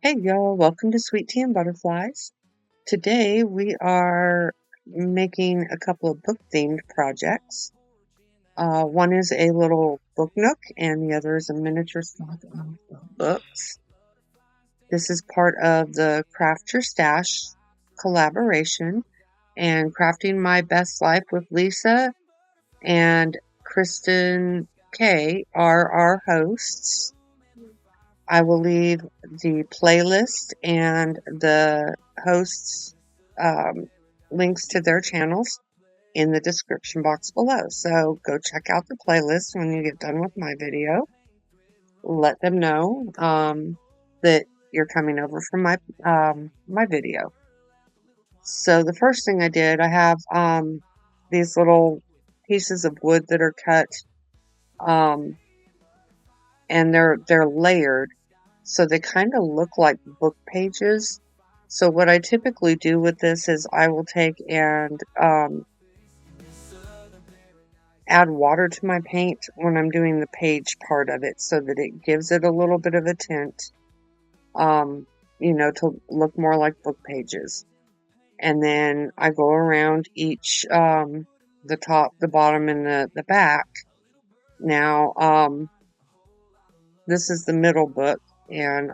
Hey y'all, welcome to Sweet Tea and Butterflies. Today we are making a couple of book themed projects. One is a little book nook and the other is a miniature stock of books. This is part of the Craft Your Stash collaboration, and Crafting My Best Life with Lisa and Kristen K are our hosts. I will leave the playlist and the hosts' links to their channels in the description box below. So go check out the playlist when you get done with my video. Let them know that you're coming over from my video. So the first thing I did, I have these little pieces of wood that are cut, and they're layered. So they kind of look like book pages. So what I typically do with this is I will take and add water to my paint when I'm doing the page part of it so that it gives it a little bit of a tint, to look more like book pages. And then I go around each, the top, the bottom, and the back. Now, this is the middle book, and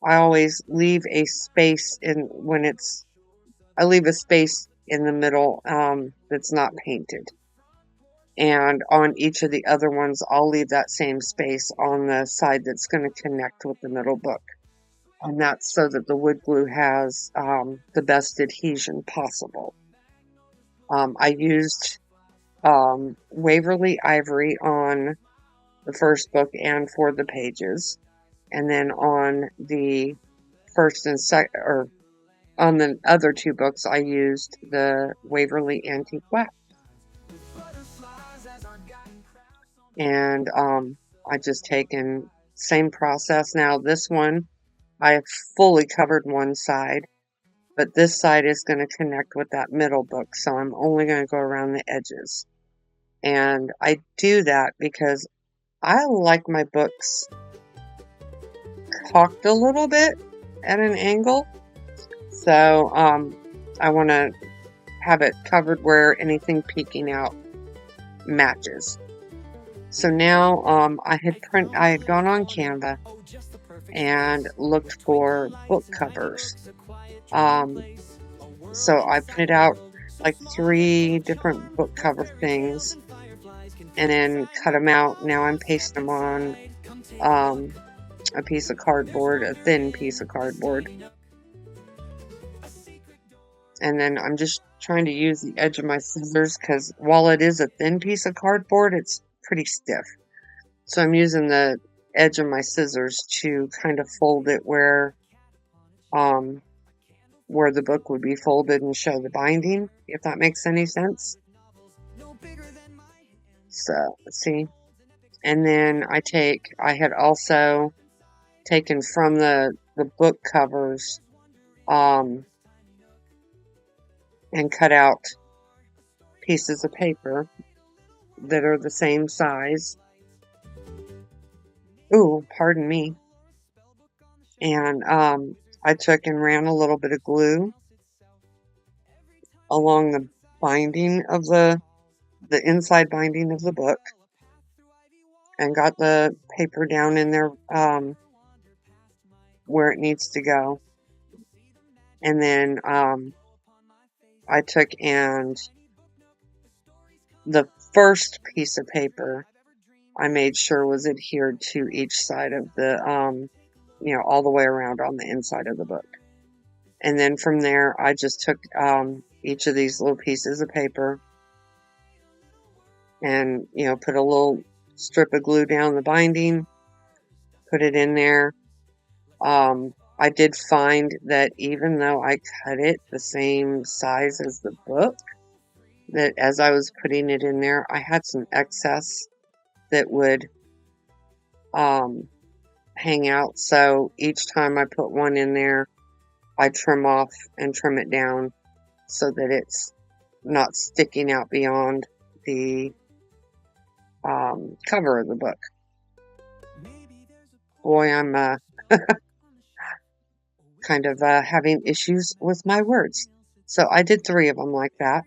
I always leave a space I leave a space in the middle that's not painted. And on each of the other ones, I'll leave that same space on the side that's going to connect with the middle book. And that's so that the wood glue has the best adhesion possible. I used Waverly Ivory on the first book and for the pages. And then on the first and second, or on the other two books, I used the Waverly Antique Wax. And I just taken same process. Now this one, I have fully covered one side, but this side is going to connect with that middle book, so I'm only going to go around the edges. And I do that because I like my books cocked a little bit at an angle. So I want to have it covered where anything peeking out matches. So now I had gone on Canva and looked for book covers. So I printed out like 3 different book cover things and then cut them out. Now I'm pasting them on a piece of cardboard, a thin piece of cardboard. And then I'm just trying to use the edge of my scissors because while it is a thin piece of cardboard, it's pretty stiff. So I'm using the edge of my scissors to kind of fold it where the book would be folded and show the binding, if that makes any sense. So, let's see. And then I had also taken from the book covers, and cut out pieces of paper that are the same size. Ooh, pardon me. And I took and ran a little bit of glue along the binding of the inside binding of the book and got the paper down in there where it needs to go. And then I took and the first piece of paper I made sure was adhered to each side of the, all the way around on the inside of the book. And then from there, I just took each of these little pieces of paper and, put a little strip of glue down the binding, put it in there. I did find that even though I cut it the same size as the book, that as I was putting it in there, I had some excess that would hang out. So each time I put one in there, I trim off and trim it down so that it's not sticking out beyond the cover of the book. Boy, I'm kind of having issues with my words. So I did 3 of them like that.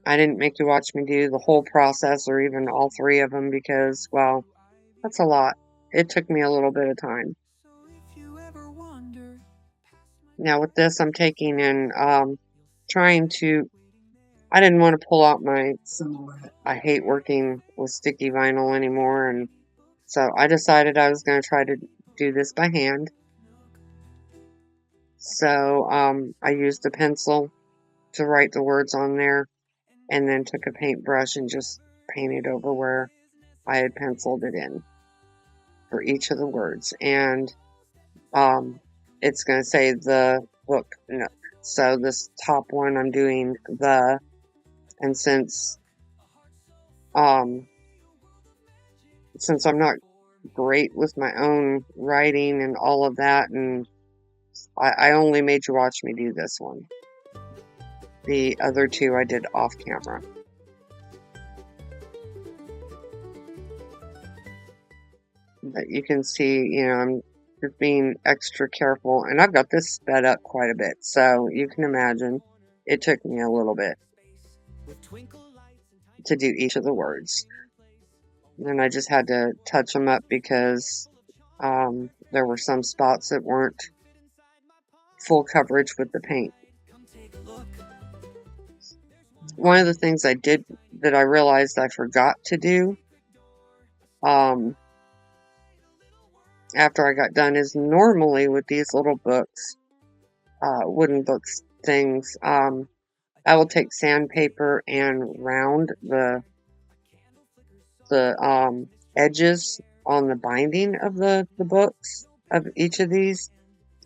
I didn't make you watch me do the whole process or even all 3 of them because, well, that's a lot. It took me a little bit of time. Now with this, I'm taking and trying to, I didn't want to pull out my silhouette. I hate working with sticky vinyl anymore, and so I decided I was going to try to do this by hand. So I used a pencil to write the words on there, and then took a paintbrush and just painted over where I had penciled it in for each of the words. And it's going to say the book Nook. So this top one I'm doing the, and since I'm not great with my own writing and all of that, and I only made you watch me do this one. The other 2 I did off camera. But you can see, I'm just being extra careful, and I've got this sped up quite a bit, so you can imagine it took me a little bit to do each of the words. And I just had to touch them up because there were some spots that weren't full coverage with the paint. One of the things I did that I realized I forgot to do after I got done is normally with these little books, wooden books things, I will take sandpaper and round the edges on the binding of the books of each of these,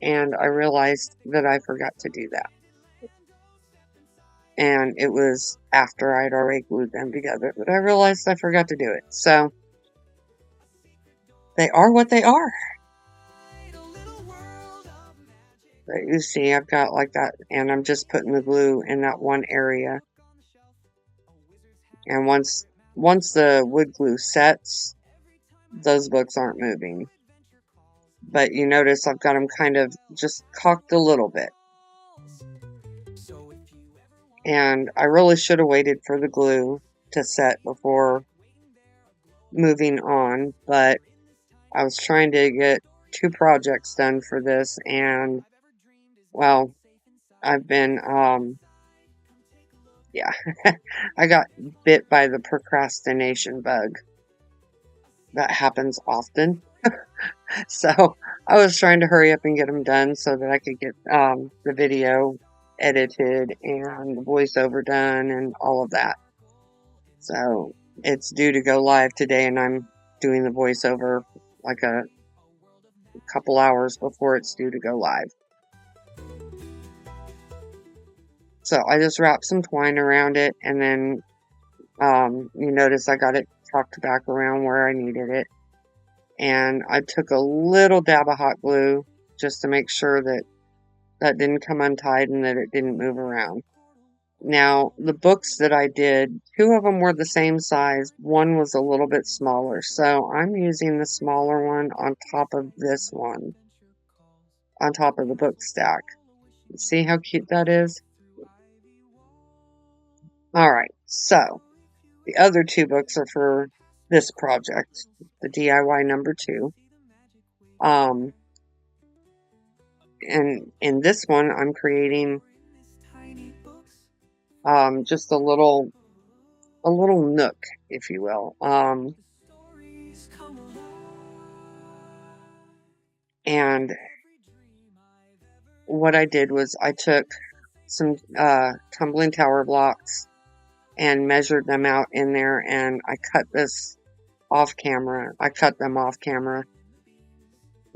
and I realized that I forgot to do that. And it was after I'd already glued them together that I realized I forgot to do it. So they are what they are. But you see, I've got like that, and I'm just putting the glue in that one area. And once the wood glue sets, those books aren't moving. But you notice I've got them kind of just cocked a little bit. And I really should have waited for the glue to set before moving on, but I was trying to get 2 projects done for this, and well, I've been yeah, I got bit by the procrastination bug. That happens often. So I was trying to hurry up and get them done so that I could get the video edited and the voiceover done and all of that. So it's due to go live today, and I'm doing the voiceover like a couple hours before it's due to go live. So I just wrapped some twine around it, and then you notice I got it tucked back around where I needed it. And I took a little dab of hot glue just to make sure that that didn't come untied and that it didn't move around. Now, the books that I did, 2 of them were the same size. One was a little bit smaller. So I'm using the smaller one on top of this one, on top of the book stack. See how cute that is? All right, so the other 2 books are for this project, the DIY number 2. And in this one, I'm creating just a little nook, if you will. And what I did was I took some tumbling tower blocks and measured them out in there, and I cut this off camera. I cut them off camera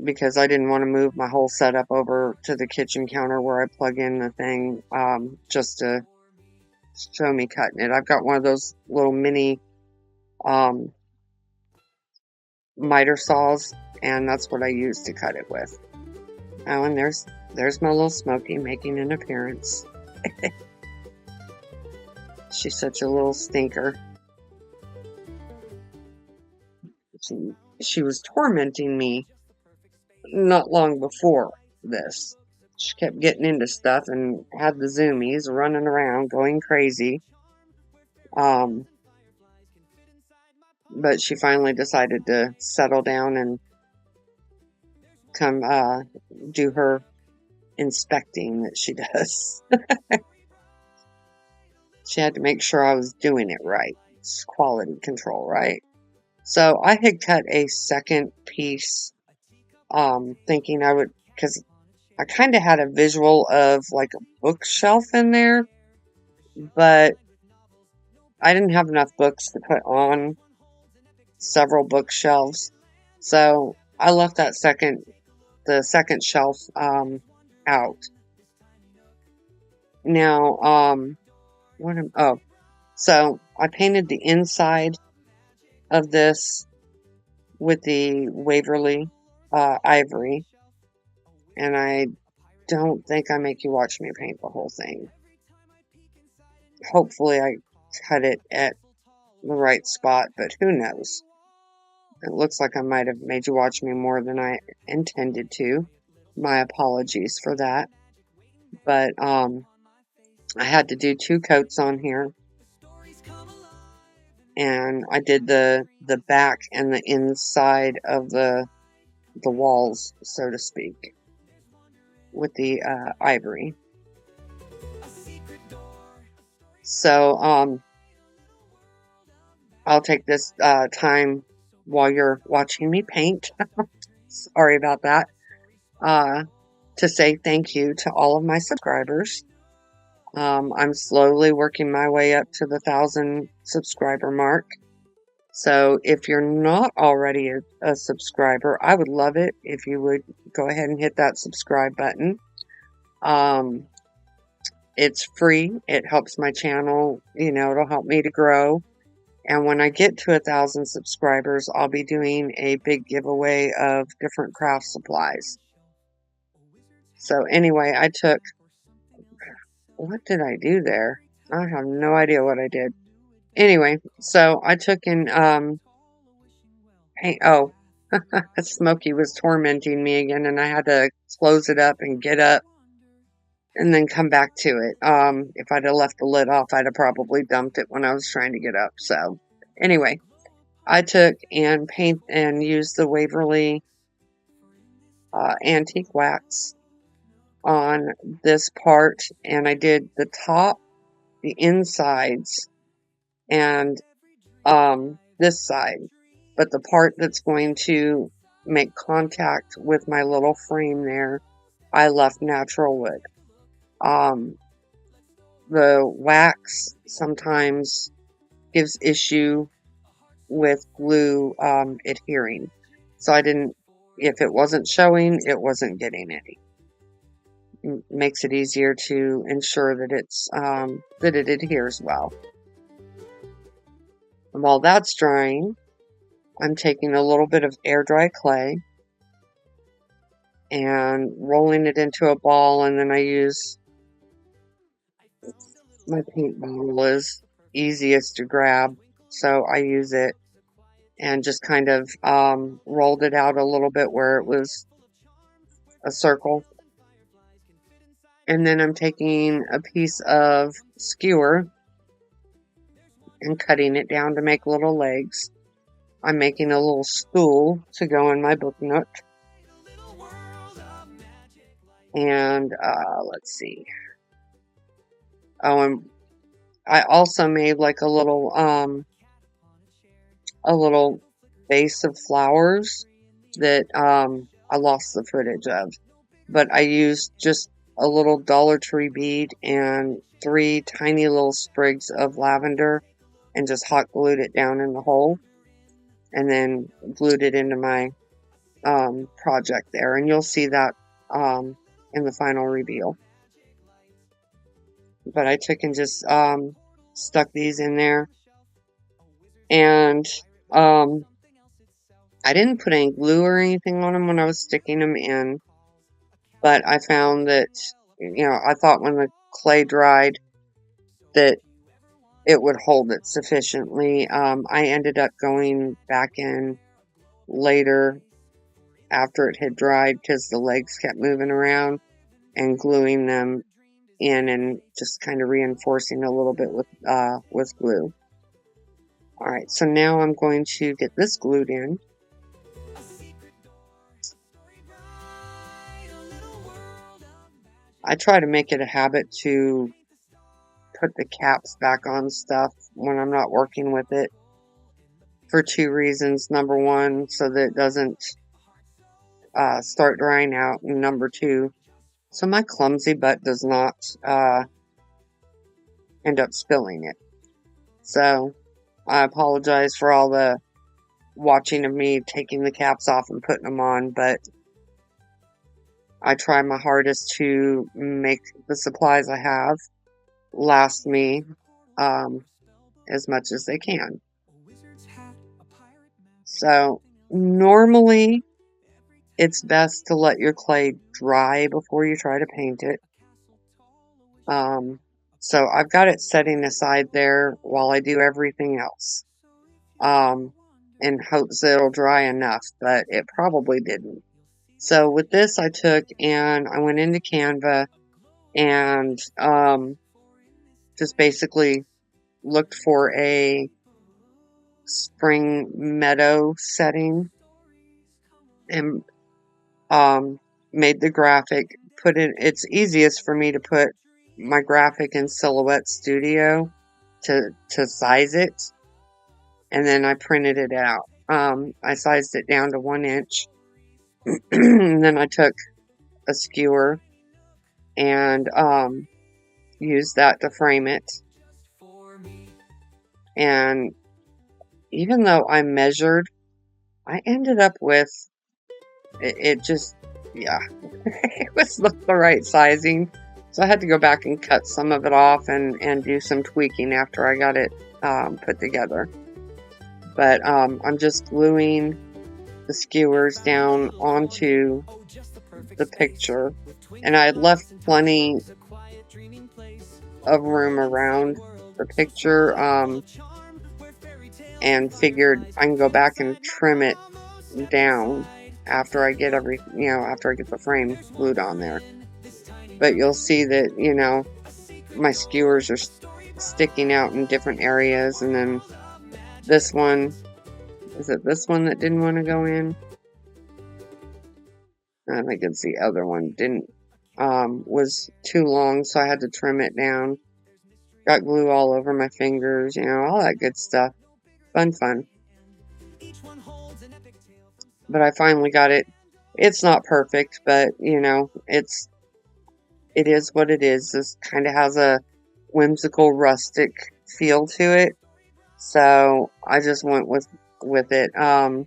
because I didn't want to move my whole setup over to the kitchen counter where I plug in the thing just to show me cutting it. I've got one of those little mini miter saws, and that's what I use to cut it with. Oh, and there's my little Smokey making an appearance. She's such a little stinker. she was tormenting me not long before this. She kept getting into stuff and had the zoomies running around going crazy. But she finally decided to settle down and come do her inspecting that she does. She had to make sure I was doing it right. It's quality control, right? So I had cut a second piece, thinking I would, because I kind of had a visual of like a bookshelf in there, but I didn't have enough books to put on several bookshelves. So I left the second shelf, out. Now, so I painted the inside of this with the Waverly ivory, and I don't think I make you watch me paint the whole thing. Hopefully I cut it at the right spot, but who knows. It looks like I might have made you watch me more than I intended to. My apologies for that. But I had to do 2 coats on here. And I did the back and the inside of the walls, so to speak, with the ivory. So I'll take this time while you're watching me paint. Sorry about that. To say thank you to all of my subscribers. I'm slowly working my way up to the 1,000 subscriber mark. So if you're not already a subscriber, I would love it if you would go ahead and hit that subscribe button. It's free. It helps my channel. It'll help me to grow. And when I get to 1,000 subscribers, I'll be doing a big giveaway of different craft supplies. So anyway, what did I do there? I have no idea what I did. Anyway, so I took in, Smokey was tormenting me again, and I had to close it up and get up and then come back to it. If I'd have left the lid off, I'd have probably dumped it when I was trying to get up. So anyway, I took and used the Waverly antique wax on this part, and I did the top, the insides, and this side, but the part that's going to make contact with my little frame there, I left natural wood. The wax sometimes gives issue with glue adhering, so if it wasn't showing, it wasn't getting any. Makes it easier to ensure that it adheres well. And while that's drying, I'm taking a little bit of air dry clay and rolling it into a ball, and then I use my paint bottle is easiest to grab, so I use it and just kind of rolled it out a little bit where it was a circle. And then I'm taking a piece of skewer and cutting it down to make little legs. I'm making a little stool to go in my book nook. And let's see. Oh, and I also made like a little vase of flowers that I lost the footage of. But I used just a little Dollar Tree bead and 3 tiny little sprigs of lavender and just hot glued it down in the hole and then glued it into my project there. And you'll see that in the final reveal. But I took and just stuck these in there. And I didn't put any glue or anything on them when I was sticking them in. But I found that, I thought when the clay dried that it would hold it sufficiently. I ended up going back in later after it had dried because the legs kept moving around, and gluing them in and just kind of reinforcing a little bit with glue. Alright, so now I'm going to get this glued in. I try to make it a habit to put the caps back on stuff when I'm not working with it for 2 reasons. Number 1, so that it doesn't start drying out, and number 2, so my clumsy butt does not end up spilling it. So I apologize for all the watching of me taking the caps off and putting them on, but I try my hardest to make the supplies I have last me as much as they can. So normally it's best to let your clay dry before you try to paint it. So I've got it setting aside there while I do everything else, in hopes that it'll dry enough, but it probably didn't. So with this, I took and I went into Canva and just basically looked for a spring meadow setting and made the graphic. It's easiest for me to put my graphic in Silhouette Studio to size it, and then I printed it out. I sized it down to 1 inch, and then I took a skewer and used that to frame it. And even though I measured, I ended up with it just, yeah, it was the right sizing. So I had to go back and cut some of it off and do some tweaking after I got it put together. But I'm just gluing the skewers down onto the picture, and I had left plenty of room around the picture, and figured I can go back and trim it down after I get after I get the frame glued on there. But you'll see that, my skewers are sticking out in different areas, and then this one, is it this one that didn't want to go in? I think it's the other one, was too long, so I had to trim it down. Got glue all over my fingers, all that good stuff. Fun. But I finally got it. It's not perfect, but, it is what it is. This kind of has a whimsical, rustic feel to it. So I just went with it. I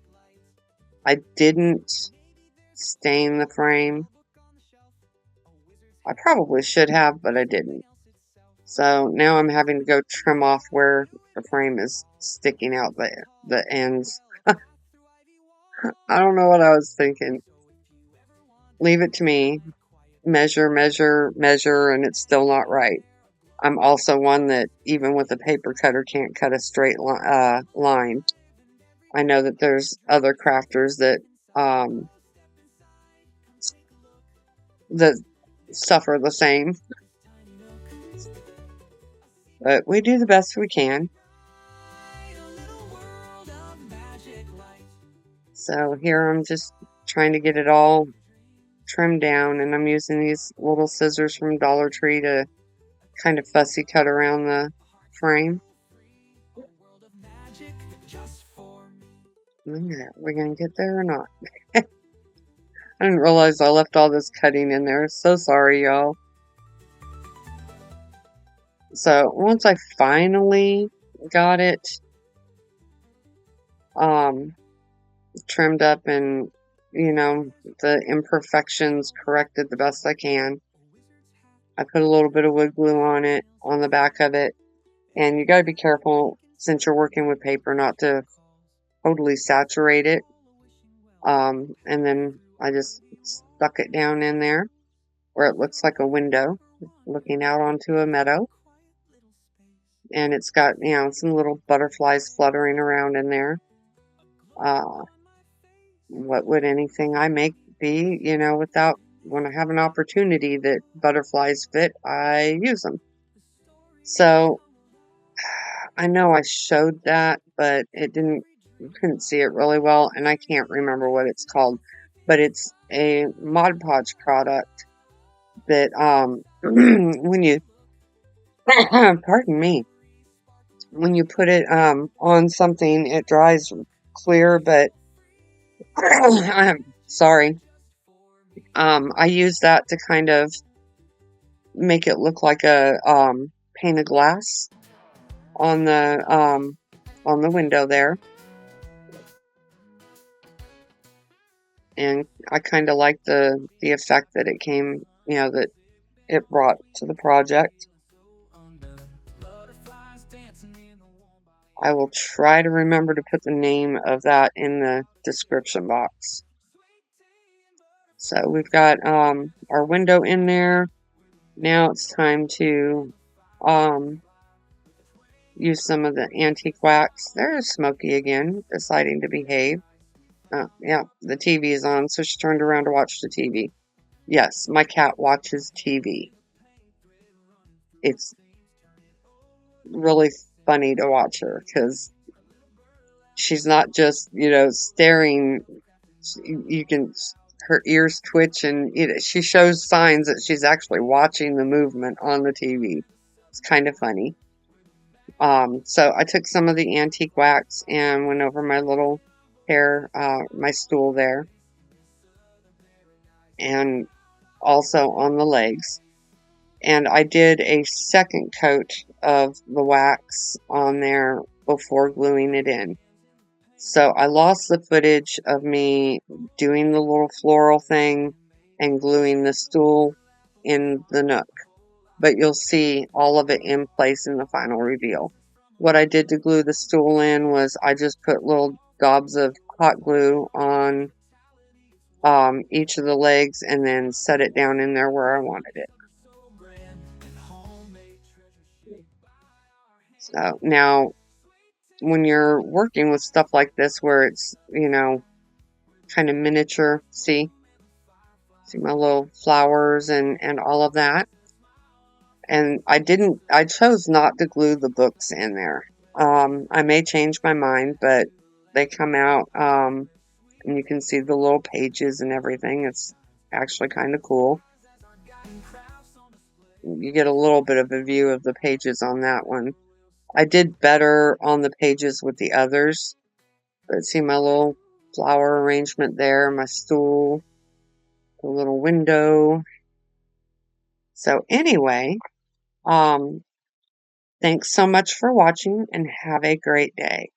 didn't stain the frame. I probably should have, but I didn't. So now I'm having to go trim off where the frame is sticking out the ends. I don't know what I was thinking. Leave it to me. Measure, and it's still not right. I'm also one that, even with a paper cutter, can't cut a straight line. I know that there's other crafters that suffer the same. But we do the best we can. So here I'm just trying to get it all trimmed down, and I'm using these little scissors from Dollar Tree to kind of fussy cut around the frame. We're gonna get there or not? I didn't realize I left all this cutting in there. So sorry, y'all. So once I finally got it trimmed up and the imperfections corrected the best I can, I put a little bit of wood glue on it, on the back of it, and you got to be careful, since you're working with paper, not to totally saturate it. And then I just stuck it down in there where it looks like a window looking out onto a meadow. And it's got, some little butterflies fluttering around in there. what would anything I make be, without when I have an opportunity that butterflies fit, I use them. So I know I showed that, but you couldn't see it really well, and I can't remember what it's called, but it's a Mod Podge product that, when you, pardon me, when you put it, on something, it dries clear, but, I'm sorry. I use that to kind of make it look like a, pane of glass on the window there. And I kind of like the effect that it came, that it brought to the project. I will try to remember to put the name of that in the description box. So we've got our window in there. Now it's time to use some of the antique wax. There's Smokey again, deciding to behave. Yeah, the TV is on, so she turned around to watch the TV. Yes, my cat watches TV. It's really funny to watch her because she's not just, staring. You can, her ears twitch, and she shows signs that she's actually watching the movement on the TV. It's kind of funny. So I took some of the antique wax and went over my little my stool there, and also on the legs. And I did a second coat of the wax on there before gluing it in. So I lost the footage of me doing the little floral thing and gluing the stool in the Nook. But you'll see all of it in place in the final reveal. What I did to glue the stool in was I just put little daubs of hot glue on each of the legs and then set it down in there where I wanted it. So now, when you're working with stuff like this where it's, kind of miniature, see my little flowers and all of that. And I chose not to glue the books in there. I may change my mind, but they come out, and you can see the little pages and everything. It's actually kind of cool. You get a little bit of a view of the pages on that one. I did better on the pages with the others. But see my little flower arrangement there, my stool, the little window. So anyway, thanks so much for watching and have a great day.